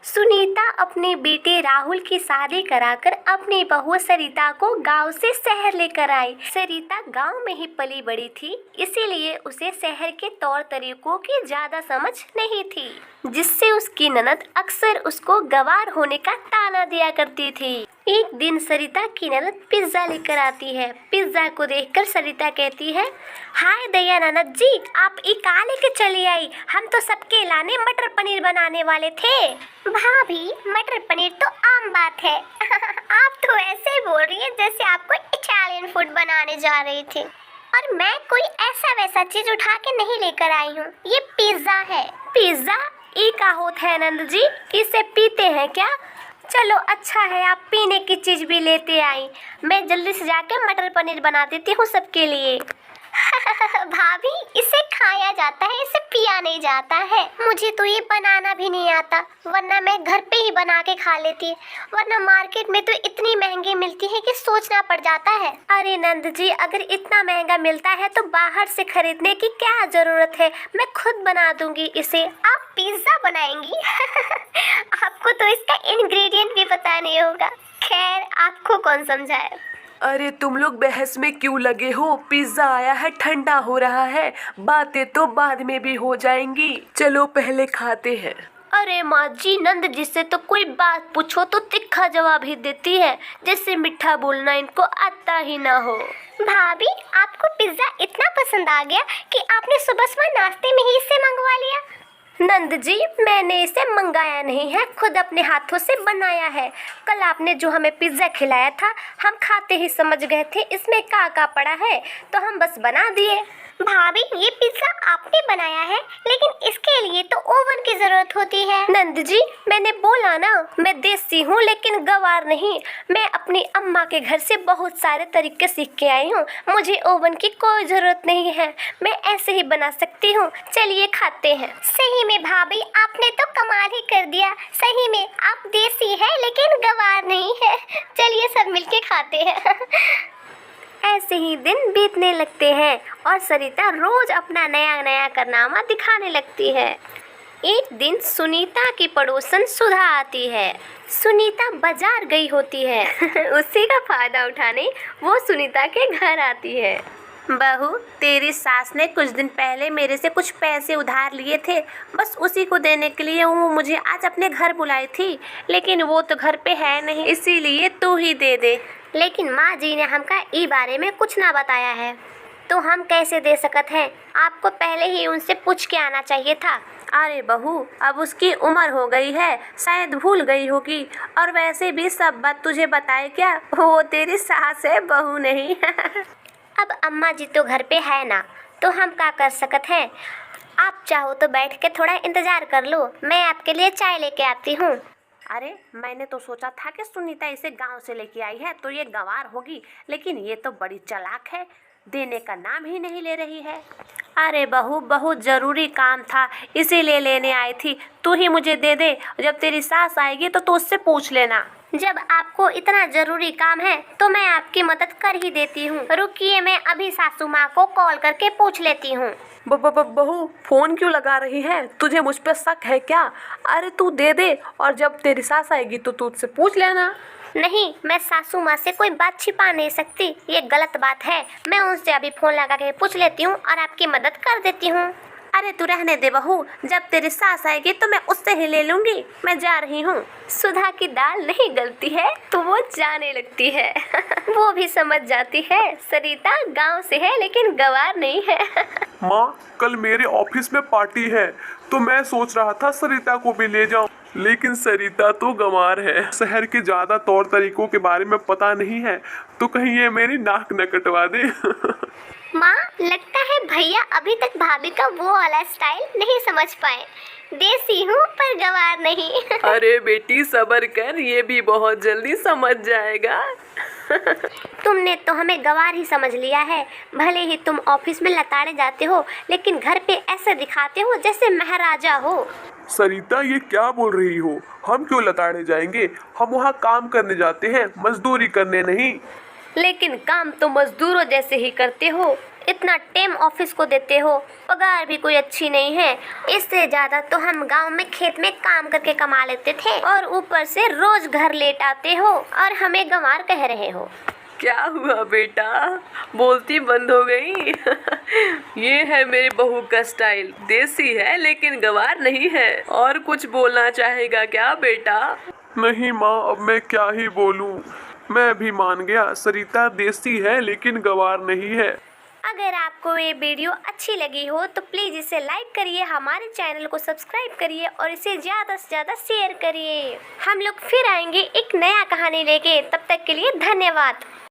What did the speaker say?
सुनीता अपने बेटे राहुल की शादी कराकर अपनी बहू सरिता को गांव से शहर लेकर आई। सरिता गांव में ही पली बड़ी थी, इसीलिए उसे शहर के तौर तरीकों की ज्यादा समझ नहीं थी, जिससे उसकी ननद अक्सर उसको गंवार होने का ताना दिया करती थी। एक दिन सरिता की ननद पिज्जा लेकर आती है। पिज्जा को देखकर सरिता कहती है, हाय दया ननद जी, आप इका लेके चली आई, हम तो सबके लाने मटर पनीर बनाने वाले थे। भाभी, मटर पनीर तो आम बात है। आप तो ऐसे ही बोल रही है जैसे आप कोई इटालियन फूड बनाने जा रही थी, और मैं कोई ऐसा वैसा चीज उठा के नहीं लेकर आई हूँ। ये पिज्जा है। पिज्जा इका होता है नंद जी, इसे पीते हैं क्या? चलो अच्छा है, आप पीने की चीज भी लेते आई। मैं जल्दी से जाके मटर पनीर बना देती हूँ सबके लिए। भाभी, इसे खाया जाता है, इसे पिया नहीं जाता है। मुझे तो ये बनाना भी नहीं आता, वरना मैं घर पे ही बना के खा लेती, वरना मार्केट में तो इतनी महंगी मिलती है कि सोचना पड़ जाता है। अरे नंद जी, अगर इतना महंगा मिलता है तो बाहर से खरीदने की क्या जरूरत है, मैं खुद बना दूंगी इसे। आप पिज्जा बनाएंगी? आपको तो इसका इंग्रेडिएंट भी पता नहीं होगा। खैर, आपको कौन समझाए। अरे तुम लोग बहस में क्यों लगे हो? पिज्जा आया है, ठंडा हो रहा है, बातें तो बाद में भी हो जाएंगी। चलो पहले खाते हैं। अरे माँ जी, नंद जी से तो कोई बात पूछो तो तिखा जवाब ही देती है, जैसे मीठा बोलना इनको आता ही ना हो। भाभी, आपको पिज्जा इतना पसंद आ गया कि आपने सुबह सुबह नाश्ते में ही इसे मंगवा लिया? नंद जी, मैंने इसे मंगाया नहीं है, खुद अपने हाथों से बनाया है। कल आपने जो हमें पिज्जा खिलाया था, हम खाते ही समझ गए थे इसमें का पड़ा है, तो हम बस बना दिए। भाभी, ये पिज्जा आपने बनाया है, लेकिन इसके लिए तो ओवन की जरूरत होती है। नंद जी, मैंने बोला ना, मैं देसी हूँ लेकिन गंवार नहीं। मैं अपनी अम्मा के घर से बहुत सारे तरीके सीख के आई हूँ, मुझे ओवन की कोई जरूरत नहीं है, मैं ऐसे ही बना सकती हूँ। चलिए खाते हैं। सही में भाभी, आपने तो कमाल ही कर दिया। सही में आप देसी है लेकिन गंवार नहीं है। चलिए सब मिलके खाते हैं। ऐसे ही दिन बीतने लगते हैं और सरिता रोज अपना नया नया कारनामा दिखाने लगती है। एक दिन सुनीता की पड़ोसन सुधा आती है। सुनीता बाजार गई होती है। उसी का फायदा उठाने वो सुनीता के घर आती है। बहू, तेरी सास ने कुछ दिन पहले मेरे से कुछ पैसे उधार लिए थे, बस उसी को देने के लिए वो मुझे आज अपने घर बुलाई थी, लेकिन वो तो घर पे है नहीं, इसीलिए तू ही दे दे। लेकिन माँ जी ने हमका ई बारे में कुछ ना बताया है, तो हम कैसे दे सकत हैं? आपको पहले ही उनसे पूछ के आना चाहिए था। अरे बहू, अब उसकी उम्र हो गई है, शायद भूल गई होगी, और वैसे भी सब बात तुझे बताए क्या, वो तेरी सास है, बहू नहीं। अब अम्मा जी तो घर पे है ना, तो हम क्या कर सकत हैं? आप चाहो तो बैठ के थोड़ा इंतजार कर लो, मैं आपके लिए चाय लेके आती हूँ। अरे, मैंने तो सोचा था कि सुनीता इसे गांव से लेके आई है तो ये गंवार होगी, लेकिन ये तो बड़ी चालाक है, देने का नाम ही नहीं ले रही है। अरे बहू, बहुत ज़रूरी काम था, इसीलिए लेने आई थी, तू ही मुझे दे दे। जब तेरी सास आएगी तो तू उससे पूछ लेना। जब आपको इतना ज़रूरी काम है तो मैं आपकी मदद कर ही देती हूँ। रुकिए, मैं अभी सासू माँ को कॉल करके पूछ लेती हूँ। बहू, फोन क्यों लगा रही है? तुझे मुझ पर शक है क्या? अरे तू दे दे, और जब तेरी सास आएगी तो तू उससे पूछ लेना। नहीं, मैं सासू माँ से कोई बात छिपा नहीं सकती, ये गलत बात है। मैं उनसे अभी फोन लगा के पूछ लेती हूँ और आपकी मदद कर देती हूँ। अरे तू रहने दे बहू, जब तेरी सास आएगी तो मैं उससे ही ले लूंगी, मैं जा रही हूँ। सुधा की दाल नहीं गलती है तो वो जाने लगती है। वो भी समझ जाती है सरिता गांव से है लेकिन गंवार नहीं है। माँ, कल मेरे ऑफिस में पार्टी है, तो मैं सोच रहा था सरिता को भी ले जाऊं, लेकिन सरिता तो गंवार है, शहर के ज्यादा तौर तरीकों के बारे में पता नहीं है, तो कहीं ये मेरी नाक न कटवा दे। माँ, लगता है भैया अभी तक भाभी का वो वाला स्टाइल नहीं समझ पाए। देसी हूँ पर गंवार नहीं। अरे बेटी सब्र कर, ये भी बहुत जल्दी समझ जाएगा। तुमने तो हमें गंवार ही समझ लिया है। भले ही तुम ऑफिस में लताड़े जाते हो, लेकिन घर पे ऐसे दिखाते हो जैसे महाराजा हो। सरिता, ये क्या बोल रही हो? हम क्यों लताड़े जाएंगे? हम वहाँ काम करने जाते हैं, मजदूरी करने नहीं। लेकिन काम तो मजदूरों जैसे ही करते हो, इतना टाइम ऑफिस को देते हो, पगार भी कोई अच्छी नहीं है। इससे ज्यादा तो हम गांव में खेत में काम करके कमा लेते थे और ऊपर से रोज घर लेट आते हो और हमें गंवार कह रहे हो। क्या हुआ बेटा, बोलती बंद हो गई? ये है मेरी बहू का स्टाइल, देसी है लेकिन गंवार नहीं है। और कुछ बोलना चाहेगा क्या बेटा? नहीं माँ, अब मैं क्या ही बोलूँ। मैं भी मान गया, सरिता देसी है लेकिन गंवार नहीं है। अगर आपको ये वीडियो अच्छी लगी हो तो प्लीज इसे लाइक करिए, हमारे चैनल को सब्सक्राइब करिए और इसे ज्यादा से ज्यादा शेयर करिए। हम लोग फिर आएंगे एक नया कहानी लेके, तब तक के लिए धन्यवाद।